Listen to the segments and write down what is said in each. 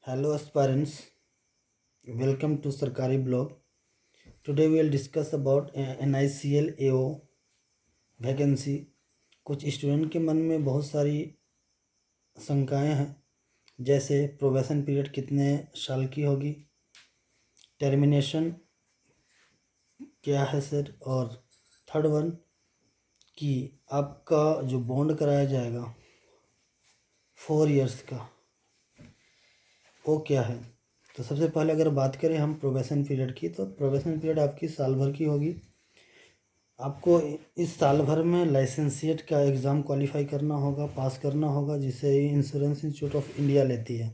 Hello aspirants, welcome to Sarkari blog. Today we will discuss about NICL AO vacancy. कुछ student के मन में बहुत सारी शंकाएं हैं, जैसे प्रोबेशन पीरियड कितने साल की होगी, टर्मिनेशन क्या है सर, और थर्ड वन कि आपका जो बॉन्ड कराया जाएगा 4 इयर्स का वो क्या है। तो सबसे पहले अगर बात करें हम प्रोबेशन पीरियड की, तो प्रोबेशन पीरियड आपकी साल भर की होगी। आपको इस साल भर में लाइसेंसिएट का एग्ज़ाम क्वालिफाई करना होगा, पास करना होगा, जिसे इंश्योरेंस इंस्टीट्यूट ऑफ इंडिया लेती है।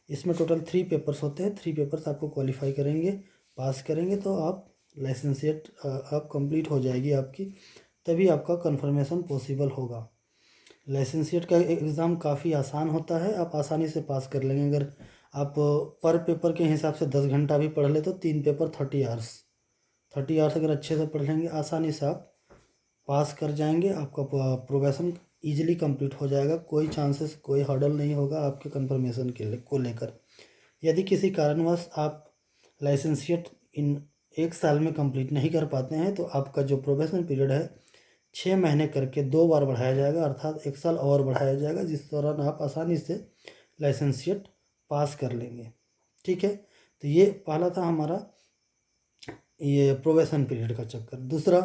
इसमें टोटल 3 पेपर्स होते हैं। 3 पेपर्स आपको क्वालिफाई करेंगे, पास करेंगे तो आप लाइसेंसिएट आप कंप्लीट हो जाएगी आपकी, तभी आपका कंफर्मेशन पॉसिबल होगा। लाइसेंसिएट का एग्ज़ाम काफ़ी आसान होता है, आप आसानी से पास कर लेंगे। अगर आप पर पेपर के हिसाब से 10 घंटा भी पढ़ ले तो 3 पेपर 30 आवर्स अगर अच्छे से पढ़ लेंगे, आसानी से आप पास कर जाएंगे। आपका प्रोबेशन ईजिली कंप्लीट हो जाएगा। कोई चांसेस, कोई हर्डल नहीं होगा आपके कंफर्मेशन को लेकर। यदि किसी कारणवश आप लाइसेंसिएट इन 1 साल में कंप्लीट नहीं कर पाते हैं, तो आपका जो प्रोबेशन पीरियड है 6 महीने करके 2 बार बढ़ाया जाएगा, अर्थात 1 साल और बढ़ाया जाएगा, जिस दौरान आप आसानी से लाइसेंसिएट पास कर लेंगे। ठीक है, तो ये पहला था हमारा ये प्रोबेशन पीरियड का चक्कर। दूसरा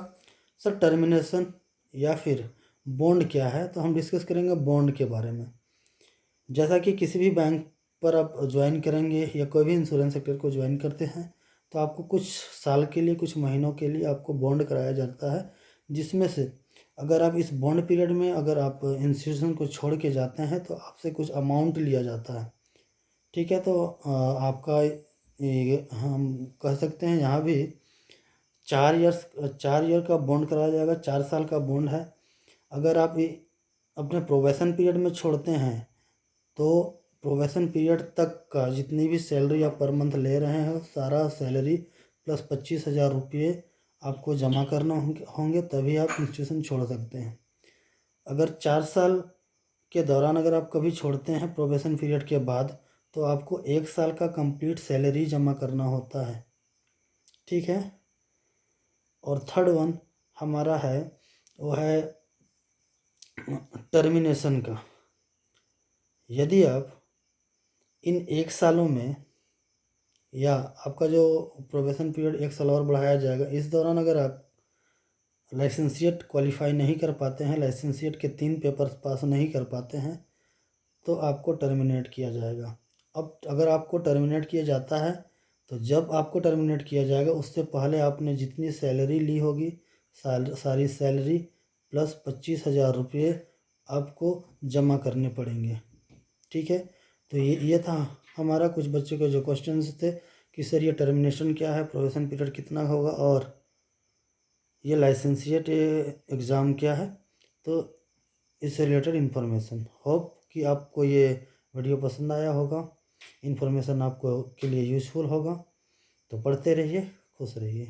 सर, टर्मिनेशन या फिर बॉन्ड क्या है, तो हम डिस्कस करेंगे बॉन्ड के बारे में। जैसा कि किसी भी बैंक पर आप ज्वाइन करेंगे या कोई भी इंश्योरेंस सेक्टर को ज्वाइन करते हैं, तो आपको कुछ साल के लिए, कुछ महीनों के लिए आपको बॉन्ड कराया जाता है, जिसमें से अगर आप इस बॉन्ड पीरियड में अगर आप इंस्टीट्यूशन को छोड़ के जाते हैं तो आपसे कुछ अमाउंट लिया जाता है। ठीक है, तो आपका हम कह सकते हैं यहाँ भी 4 ईयर का बॉन्ड कराया जाएगा। 4 साल का बॉन्ड है। अगर आप अपने प्रोबेशन पीरियड में छोड़ते हैं तो प्रोबेशन पीरियड तक का जितनी भी सैलरी आप पर मंथ ले रहे हैं, सारा सैलरी प्लस 25,000 रुपये आपको जमा करना होंगे, तभी आप इंस्टीट्यूशन छोड़ सकते हैं। अगर 4 साल के दौरान अगर आप कभी छोड़ते हैं प्रोबेशन पीरियड के बाद, तो आपको 1 साल का कंप्लीट सैलरी जमा करना होता है। ठीक है, और थर्ड वन हमारा है वो है टर्मिनेशन का। यदि आप इन 1 सालों में, या आपका जो प्रोबेशन पीरियड 1 साल और बढ़ाया जाएगा, इस दौरान अगर आप लाइसेंसिएट क्वालिफाई नहीं कर पाते हैं, लाइसेंसिएट के 3 पेपर्स पास नहीं कर पाते हैं, तो आपको टर्मिनेट किया जाएगा। अब अगर आपको टर्मिनेट किया जाता है, तो जब आपको टर्मिनेट किया जाएगा उससे पहले आपने जितनी सैलरी ली होगी, सारी सैलरी प्लस 25,000 रुपये आपको जमा करने पड़ेंगे। ठीक है, तो ये था हमारा कुछ बच्चों के जो क्वेश्चंस थे कि सर ये टर्मिनेशन क्या है, प्रोबेशन पीरियड कितना होगा, और ये लाइसेंसिएट एग्ज़ाम क्या है। तो इससे रिलेटेड इन्फॉर्मेशन, होप कि आपको ये वीडियो पसंद आया होगा, इन्फॉर्मेशन आपको के लिए यूज़फुल होगा। तो पढ़ते रहिए, खुश रहिए।